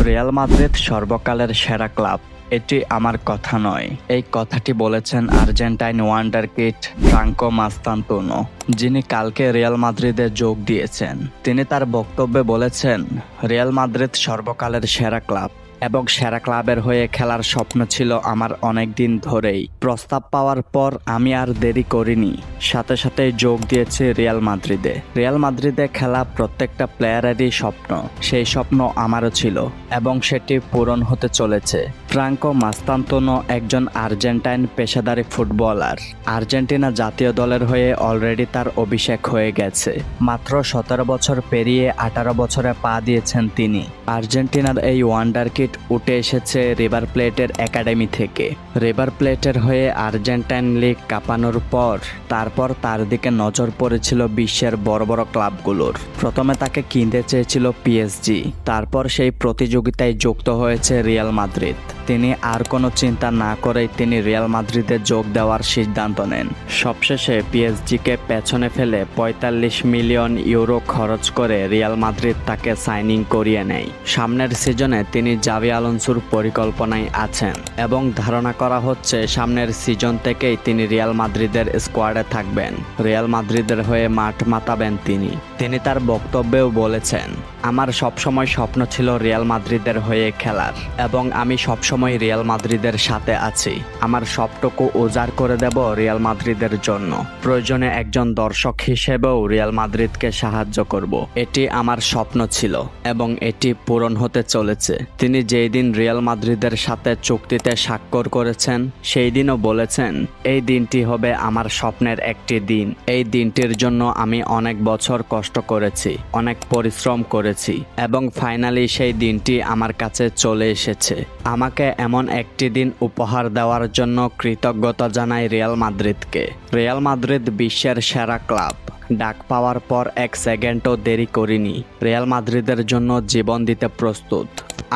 Real Madrid সর্বকালের সেরা club, এটি আমার কথা নয়। এই কথাটি বলেছেন আর্জেন্টাইন ওয়ান্ডারকিড ফ্রাঙ্কো মাস্তান্তোনো, যিনি কালকে রিয়াল মাদ্রিদে যোগ দিয়েছেন। তিনি তার বক্তব্যে বলেছেন, রিয়াল মাদ্রিদ সর্বকালের সেরা ক্লাব এবং সেরা ক্লাবের হয়ে খেলার স্বপ্ন ছিল আমার অনেক দিন ধরেই। প্রস্তাব পাওয়ার পর আমি আর দেরি করিনি, সাথে সাথে যোগ দিয়েছি রিয়াল মাদ্রিদে। রিয়াল মাদ্রিদে খেলা প্রত্যেকটা প্লেয়ারেরই স্বপ্ন, সেই স্বপ্ন আমারও ছিল এবং সেটি পূরণ হতে চলেছে। ফ্রাঙ্কো মাস্তান্তোনো একজন আর্জেন্টাইন পেশাদারী ফুটবলার। আর্জেন্টিনা জাতীয় দলের হয়ে অলরেডি তার অভিষেক হয়ে গেছে। মাত্র 17 বছর পেরিয়ে 18 বছরে পা দিয়েছেন তিনি। আর্জেন্টিনার এই ওয়ান্ডারকিড উঠে এসেছে রিভার প্লেটের একাডেমি থেকে। রিভার প্লেটের হয়ে আর্জেন্টাইন লিগ কাঁপানোর পর তারপর তার দিকে নজর পড়েছিল বিশ্বের বড় বড় ক্লাবগুলোর। প্রথমে তাকে কিনতে চেয়েছিল পিএসজি, তারপর সেই প্রতিযোগিতায় যুক্ত হয়েছে রিয়াল মাদ্রিদ। তিনি আর কোনো চিন্তা না করেই তিনি রিয়াল মাদ্রিদে যোগ দেওয়ার সিদ্ধান্ত নেন। সবশেষে পিএসজিকে পেছনে ফেলে 45 মিলিয়ন ইউরো খরচ করে রিয়াল মাদ্রিদ তাকে সাইনিং করিয়ে নেয়। সামনের সিজনে তিনি জাভি আলোনসোর পরিকল্পনায় আছেন এবং ধারণা করা হচ্ছে সামনের সিজন থেকেই তিনি রিয়াল মাদ্রিদের স্কোয়াডে থাকবেন। রিয়াল মাদ্রিদের হয়ে মাঠ মাতাবেন তিনি তার বক্তব্যেও বলেছেন, আমার সবসময় স্বপ্ন ছিল রিয়াল মাদ্রিদের হয়ে খেলার এবং আমি সবসময় রিয়াল মাদ্রিদের সাথে আছি। আমার সবটুকু উজাড় করে দেব রিয়াল মাদ্রিদের জন্য। প্রয়োজনে একজন দর্শক হিসেবেও রিয়াল মাদ্রিদকে সাহায্য করব। এটি আমার স্বপ্ন ছিল এবং এটি পূরণ হতে চলেছে। তিনি যেই দিন রিয়াল মাদ্রিদের সাথে চুক্তিতে স্বাক্ষর করেছেন সেই দিনও বলেছেন, এই দিনটি হবে আমার স্বপ্নের একটি দিন। এই দিনটির জন্য আমি অনেক বছর কষ্ট করেছি, অনেক পরিশ্রম করেছি এবং ফাইনালি সেই দিনটি আমার কাছে চলে এসেছে। আমাকে এমন একটি দিন উপহার দেওয়ার জন্য কৃতজ্ঞতা জানাই রিয়াল মাদ্রিদকে। রিয়াল মাদ্রিদ বিশ্বের সেরা ক্লাব। ডাক পাওয়ার পর এক সেকেন্ডও দেরি করিনি, রিয়াল মাদ্রিদের জন্য জীবন দিতে প্রস্তুত।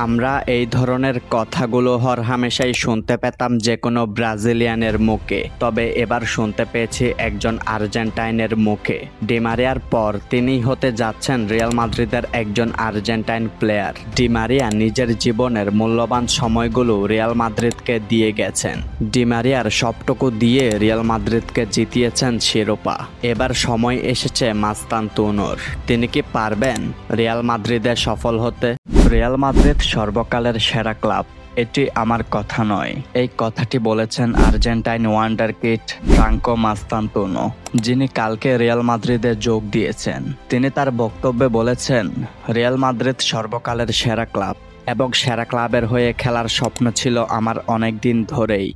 আমরা এই ধরনের কথাগুলো হরহামেশাই শুনতে পেতাম যে কোনো ব্রাজিলিয়ানের মুখে, তবে এবার শুনতে পেয়েছি একজন আর্জেন্টাইনের মুখে। ডি মারিয়ার পর তিনি হতে যাচ্ছেন রিয়াল মাদ্রিদের একজন আর্জেন্টাইন প্লেয়ার। ডি মারিয়া নিজের জীবনের মূল্যবান সময়গুলো রিয়াল মাদ্রিদকে দিয়ে গেছেন। ডি মারিয়ার সবটুকু দিয়ে রিয়াল মাদ্রিদকে জিতিয়েছেন শিরোপা। এবার সময় এসেছে মাস্তান্তোনোর। তিনি কি পারবেন রিয়াল মাদ্রিদে সফল হতে? রিয়াল মাদ্রিদ সর্বকালের সেরা ক্লাব, এটি আমার কথা নয়। এই কথাটি বলেছেন আর্জেন্টাইন ওয়ান্ডারকিড ফ্রাঙ্কো মাস্তান্তোনো, যিনি কালকে রিয়াল মাদ্রিদে যোগ দিয়েছেন। তিনি তার বক্তব্যে বলেছেন, রিয়াল মাদ্রিদ সর্বকালের সেরা ক্লাব এবং সেরা ক্লাবের হয়ে খেলার স্বপ্ন ছিল আমার অনেক দিন ধরেই।